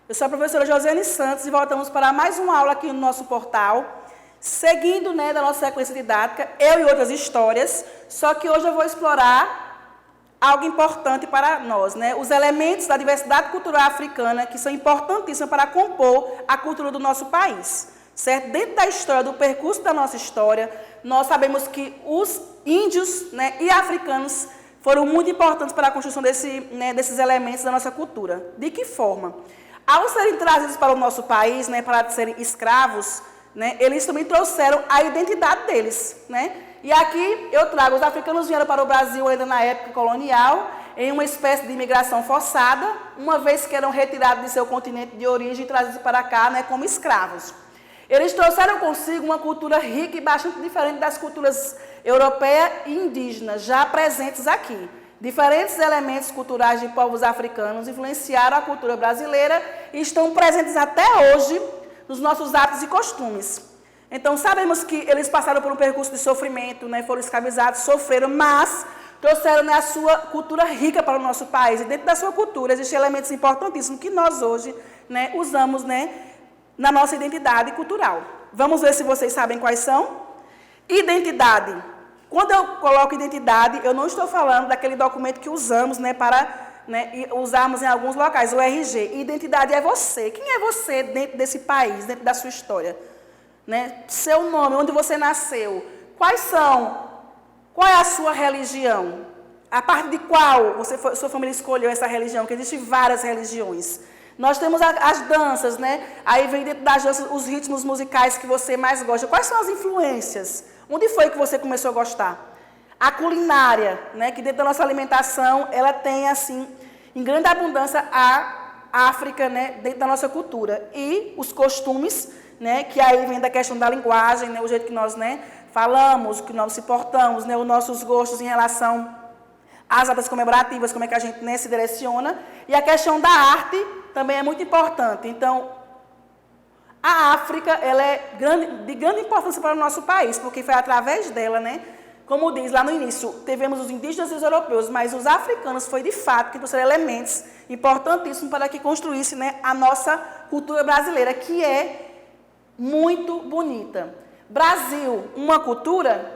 Eu sou a professora Josiane Santos e voltamos para mais uma aula aqui no nosso portal, seguindo da nossa sequência didática, eu e outras histórias, só que hoje eu vou explorar algo importante para nós, os elementos da diversidade cultural africana que são importantíssimos para compor a cultura do nosso país. Certo? Dentro da história, do percurso da nossa história, nós sabemos que os índios e africanos foram muito importantes para a construção desses elementos da nossa cultura. De que forma? Ao serem trazidos para o nosso país, para serem escravos, eles também trouxeram a identidade deles. E aqui eu trago, os africanos vieram para o Brasil ainda na época colonial, em uma espécie de imigração forçada, uma vez que eram retirados de seu continente de origem e trazidos para cá como escravos. Eles trouxeram consigo uma cultura rica e bastante diferente das culturas europeias e indígenas, já presentes aqui. Diferentes elementos culturais de povos africanos influenciaram a cultura brasileira e estão presentes até hoje nos nossos hábitos e costumes. Então, sabemos que eles passaram por um percurso de sofrimento, foram escravizados, sofreram, mas trouxeram a sua cultura rica para o nosso país. E dentro da sua cultura existem elementos importantíssimos que nós hoje usamos na nossa identidade cultural. Vamos ver se vocês sabem quais são. Identidade. Quando eu coloco identidade, eu não estou falando daquele documento que usamos para usarmos em alguns locais, o RG. Identidade é você. Quem é você dentro desse país, dentro da sua história? Seu nome, onde você nasceu. Qual é a sua religião? A partir de qual sua família escolheu essa religião? Porque existem várias religiões. Nós temos as danças, Aí vem dentro das danças os ritmos musicais que você mais gosta. Quais são as influências? Onde foi que você começou a gostar? A culinária, que dentro da nossa alimentação, ela tem, assim, em grande abundância a África, dentro da nossa cultura. E os costumes, que aí vem da questão da linguagem, o jeito que nós falamos, que nós se portamos, os nossos gostos em relação às datas comemorativas, como é que a gente se direciona. E a questão da arte também é muito importante. Então, a África ela é de grande importância para o nosso país, porque foi através dela, como diz lá no início, tivemos os indígenas e os europeus, mas os africanos foi de fato que trouxeram elementos importantíssimos para que construísse a nossa cultura brasileira, que é muito bonita. Brasil, uma cultura.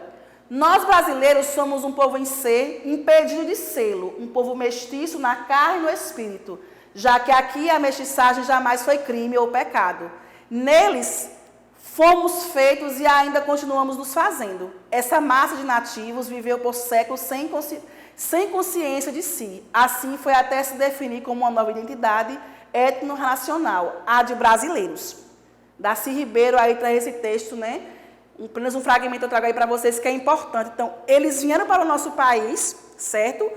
Nós brasileiros somos um povo em ser, impedido de sê-lo, um povo mestiço na carne e no espírito, já que aqui a mestiçagem jamais foi crime ou pecado. Neles, fomos feitos e ainda continuamos nos fazendo. Essa massa de nativos viveu por séculos sem consciência de si. Assim foi até se definir como uma nova identidade etno-nacional, a de brasileiros. Darcy Ribeiro aí traz esse texto, apenas um fragmento eu trago aí para vocês que é importante. Então, eles vieram para o nosso país, certo?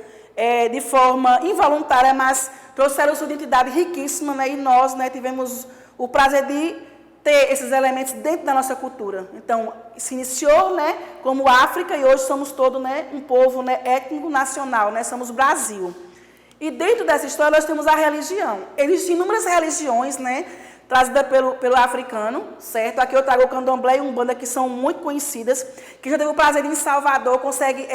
De forma involuntária, mas trouxeram sua identidade riquíssima, e nós tivemos o prazer de ter esses elementos dentro da nossa cultura. Então, se iniciou como África e hoje somos todos um povo étnico nacional, somos Brasil. E dentro dessa história nós temos a religião. Existem inúmeras religiões, trazidas pelo africano, certo? Aqui eu trago o candomblé e umbanda, que são muito conhecidas, que já teve o prazer de ir em Salvador, consegue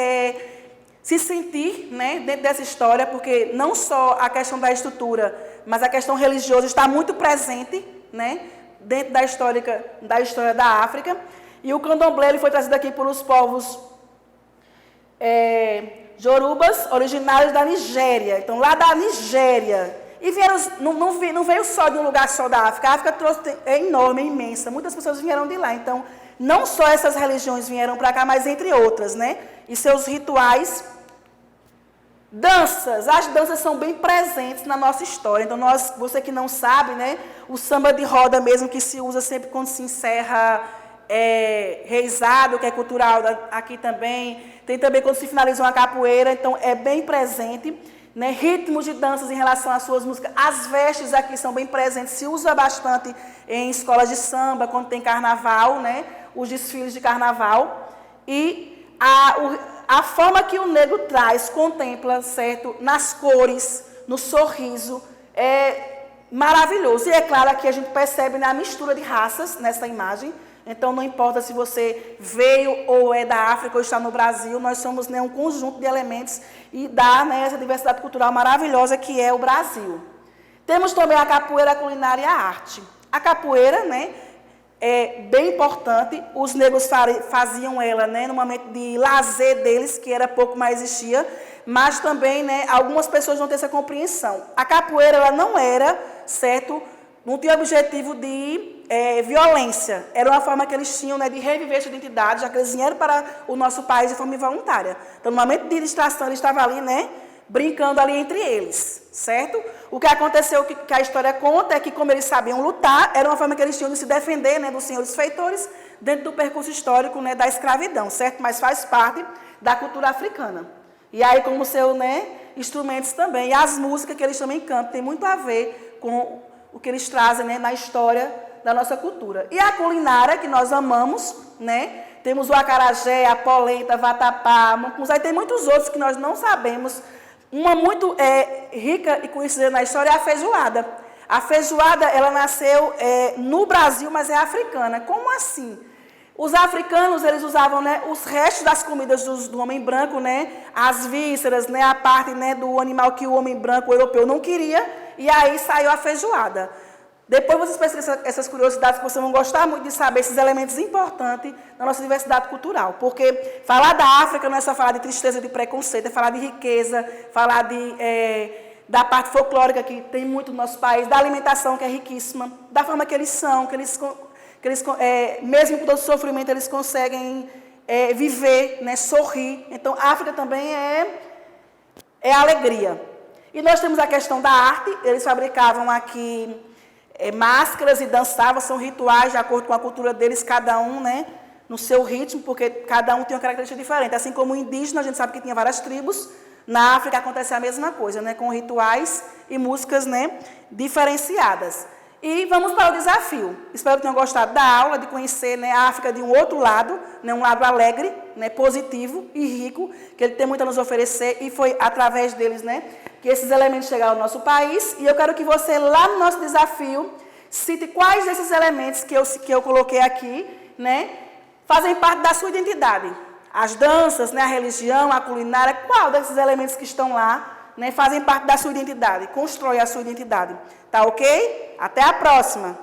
se sentir dentro dessa história, porque não só a questão da estrutura, mas a questão religiosa está muito presente, dentro da história da África. E o candomblé ele foi trazido aqui por os povos Yorubas, originários da Nigéria. Então, lá da Nigéria. E vieram, não veio só de um lugar só da África. A África é enorme, é imensa. Muitas pessoas vieram de lá. Então, não só essas religiões vieram para cá, mas entre outras, E seus rituais. Danças. As danças são bem presentes na nossa história. Então, você que não sabe, o samba de roda mesmo, que se usa sempre quando se encerra reizado, que é cultural aqui também. Tem também quando se finaliza uma capoeira. Então, é bem presente. Ritmos de danças em relação às suas músicas. As vestes aqui são bem presentes. Se usa bastante em escolas de samba, quando tem carnaval, os desfiles de carnaval. E a forma que o negro traz, contempla, certo? Nas cores, no sorriso, é maravilhoso. E é claro que a gente percebe a mistura de raças nessa imagem. Então, não importa se você veio ou é da África ou está no Brasil, nós somos um conjunto de elementos e dá essa diversidade cultural maravilhosa que é o Brasil. Temos também a capoeira, a culinária e a arte. A capoeira, né, é bem importante, os negros faziam ela, né, no momento de lazer deles, que era pouco mais existia, mas também, né, algumas pessoas não têm essa compreensão. A capoeira, ela não era, certo, não tinha objetivo de violência, era uma forma que eles tinham, né, de reviver sua identidade, já que eles vieram para o nosso país de forma involuntária. Então, no momento de distração, eles estavam ali, né, brincando ali entre eles, certo? O que aconteceu, que a história conta, é que como eles sabiam lutar, era uma forma que eles tinham de se defender, né, dos senhores feitores, dentro do percurso histórico, né, da escravidão, certo? Mas faz parte da cultura africana. E aí, como seus, né, instrumentos também, e as músicas que eles também cantam, tem muito a ver com o que eles trazem, né, na história da nossa cultura. E a culinária, que nós amamos, né? Temos o acarajé, a polenta, vatapá, mucunzá, e tem muitos outros que nós não sabemos. Uma muito rica e conhecida na história é a feijoada. A feijoada, ela nasceu no Brasil, mas é africana. Como assim? Os africanos, eles usavam, né, os restos das comidas do homem branco, né, as vísceras, né, a parte, né, do animal que o homem branco, o europeu, não queria, e aí saiu a feijoada. Depois vocês pesquisam essas curiosidades que vocês vão gostar muito de saber esses elementos importantes da nossa diversidade cultural. Porque falar da África não é só falar de tristeza e de preconceito, é falar de riqueza, falar da parte folclórica que tem muito no nosso país, da alimentação que é riquíssima, da forma que eles são, mesmo com todo o sofrimento, eles conseguem viver, né, sorrir. Então, a África também é alegria. E nós temos a questão da arte, eles fabricavam aqui máscaras e dançavam, são rituais de acordo com a cultura deles, cada um, né, no seu ritmo, porque cada um tem uma característica diferente. Assim como o indígena, a gente sabe que tinha várias tribos, na África acontece a mesma coisa, né, com rituais e músicas, né, diferenciadas. E vamos para o desafio. Espero que tenham gostado da aula, de conhecer, né, a África de um outro lado, né, um lado alegre, né, positivo e rico, que ele tem muito a nos oferecer, e foi através deles, né, que esses elementos chegaram ao nosso país. E eu quero que você, lá no nosso desafio, cite quais desses elementos que eu coloquei aqui, né, fazem parte da sua identidade. As danças, né, a religião, a culinária, qual desses elementos que estão lá, né, fazem parte da sua identidade, constrói a sua identidade. Tá ok? Até a próxima!